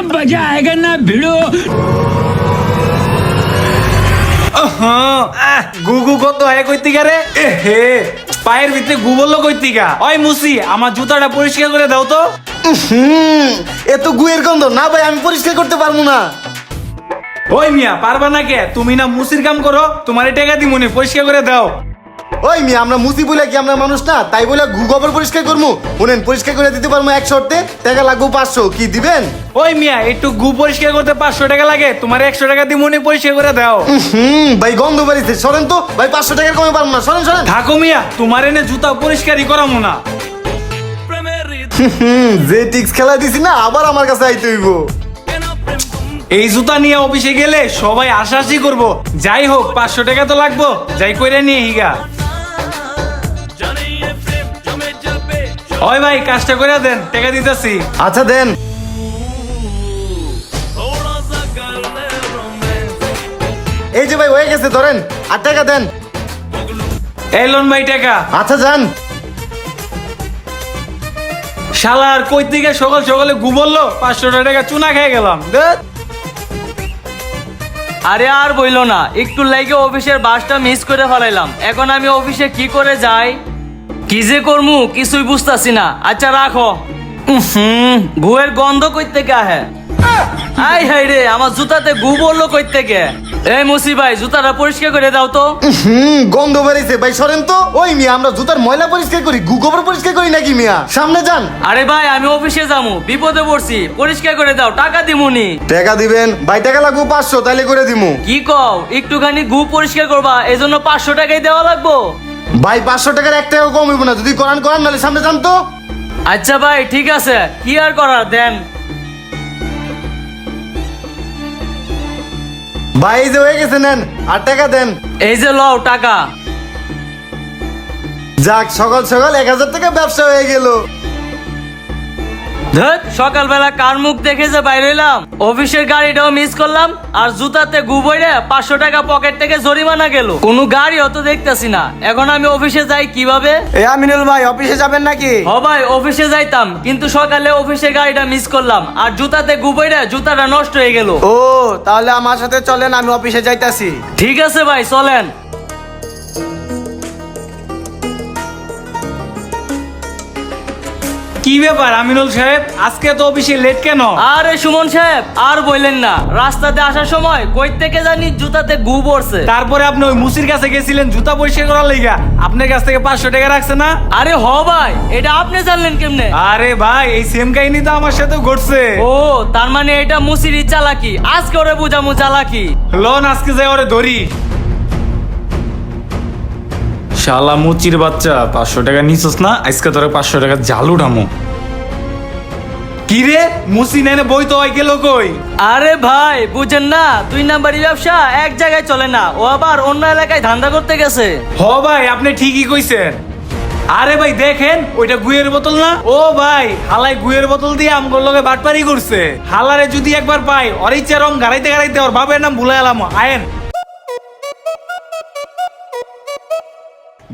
मजा आएगा ना भिड़ो। গুগু কত হয় কইতিকা রে হে পায়ের ভিতরে গু বললো কইতিকা ওই মুসি আমার জুতাটা পরিষ্কার করে দাও তো এ তো গুয়ের গন্ধ না ভাই, আমি পরিষ্কার করতে পারবো না। ওই মিয়া পারবা না কে? তুমি না মুসির কাম করো, তোমার টাকা দি মনে পরিষ্কার করে দাও। ওই মিয়া আমরা মুসি বলে কি আমরা মানুষ না, তাই বলে গু গোবর পরিষ্কার করবো? শুনেন, পরিষ্কার করে দিতে পারবো 1 শর্তে, টাকা লাগবো 500, কি দিবেন? ওই মিয়া একটু গু পরিষ্কার করতে 500 টাকা লাগে, তোমার 100 টাকা দি মনে পরিষ্কার করে দাও। ভাই গন্ধ বাড়িছে, সরেন তো ভাই, 500 টাকার কমে পারবো না, সরেন সরেন। থাকো মিয়া, তোমার এনে জুতা পরিষ্কারই করামো না। যে টিক্স খেলা দিছি না, আবার আমার কাছে আইতে হইব। এই জুতা নিয়ে অফিসে গেলে সবাই আশাআশি করবো। যাই হোক 500 টাকা তো লাগবো, যাই কইরা নিয়ে হিগা। ওই ভাই কাজটা করে দেন, টাকা দিতেছি। আচ্ছা দেন। এই যে ভাই হয়ে গেছে, ধরেন, আর টাকা দেন। এই লোন ভাই টাকা। আচ্ছা যান। শালার কই থেকে সকাল সকালে গু বললো, 500 টাকা চুনা খেয়ে গেলাম। আরে আর বইলো না, একটু লাগে অফিসের বাসটা মিস করে ফেলাইলাম। এখন আমি অফিসে কি করে যাই, কি যে করমু কিছুই বুঝতাছি না। আচ্ছা রাখো। গুয়ের গন্ধ কই থেকে আহে? আই হাই রে, আমার জুতাতে গু বললো কই থেকে? এই মুসি ভাই জুতাটা পরিষ্কার করে দাও তো। গন্ধ বেরিয়েছে ভাই, সরেন তো। ওই মিয়া আমরা জুতার ময়লা পরিষ্কার করি, গু গোবর পরিষ্কার করি নাকি মিয়া? সামনে যান। আরে ভাই আমি অফিসে যাবো, বিপদে পড়ছি, পরিষ্কার করে দাও, টাকা দিমুনি। টাকা দিবেন ভাই? টাকা লাগবো 500, তাইলে করে দিমু। কি কও, একটুখানি গু পরিষ্কার করবা এজন্য 500 টাকাই দেওয়া লাগবো? ভাই 500 টাকার 1 টাকাও কম হইব না, যদি করান করান, নাহলে সামনে যান তো। আচ্ছা ভাই ঠিক আছে, কি আর করার, দেন। ভাই এই যে হয়ে গেছে, নেন, আর টাকা দেন। এই যে লও টাকা। যাক, সকাল সকাল 1000 টাকা ব্যবসা হয়ে গেল। ধুৎ, সকালবেলা কার মুখ দেখে যে বাইরে হইলাম, অফিসের গাড়িটাও মিস করলাম, আর জুতাতে গু বইরে 500 টাকা পকেট থেকে জরিমানা গেল। কোনো গাড়িও তো দেখতেছি না, এখন আমি অফিসে যাই কিভাবে? এ আমিনুল ভাই, অফিসে যাবেন নাকি? ও ভাই অফিসে যাইতাম, কিন্তু সকালে অফিসের গাড়িটা মিস করলাম, আর জুতাতে গু বইরে জুতাটা নষ্ট হয়ে গেল। ও তাহলে আমার সাথে চলেন, আমি অফিসে যাইতাছি। ঠিক আছে ভাই চলেন। কি ব্যাপার আমিনুল সাহেব, আজকে তো অফিসে লেট কেন? আরে সুমন সাহেব আর বললেন না, রাস্তাতে আসার সময় কই থেকে জানি জুতাতে গু পড়ছে। তারপরে আপনি ওই মুসির কাছে গেছিলেন জুতা পরিষ্কার করার লাইগা, আপনার কাছ থেকে 500 টাকা রাখছে না? আরে হ ভাই, এটা আপনি জানলেন কেমনে? আরে ভাই এই সেম কাহিনী তো আমার সাথে ঘটছে। ও তার মানে এটা মুসিরি চালাকি, আজকে ওরে বুঝামু চালাকি। লোন আজকে যাই ওরে ধরি। শালা মুচির বাচ্চা, 500 টাকা নিছস না, আজকে তোরে 500 টাকা জাল উঠামু। কি রে মুসি নেনে বই তো হয় গেল কই? আরে ভাই বুঝেন না, 2 নাম্বারি ব্যবসা এক জায়গায় চলে না, ও আবার অন্য এলাকায় ধান্দা করতে গেছে। হ ভাই আপনি ঠিকই কইছেন। আরে ভাই দেখেন ওইটা গুয়ের বোতল না? ও ভাই হালাই গুয়ের বোতল দিয়ে আমগোর লগে বাটপারি করছে। হালারে যদি একবার পাই, ওর ইচ্ছা রং গাড়াইতে গাড়াইতে ওর বাবার নাম ভুলে এলাম। আয়েন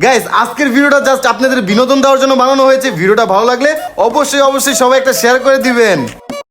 গাইস, আজকের ভিডিওটা জাস্ট আপনাদের বিনোদন দেওয়ার জন্য বানানো হয়েছে। ভিডিওটা ভালো লাগলে অবশ্যই অবশ্যই সবাই একটা শেয়ার করে দিবেন।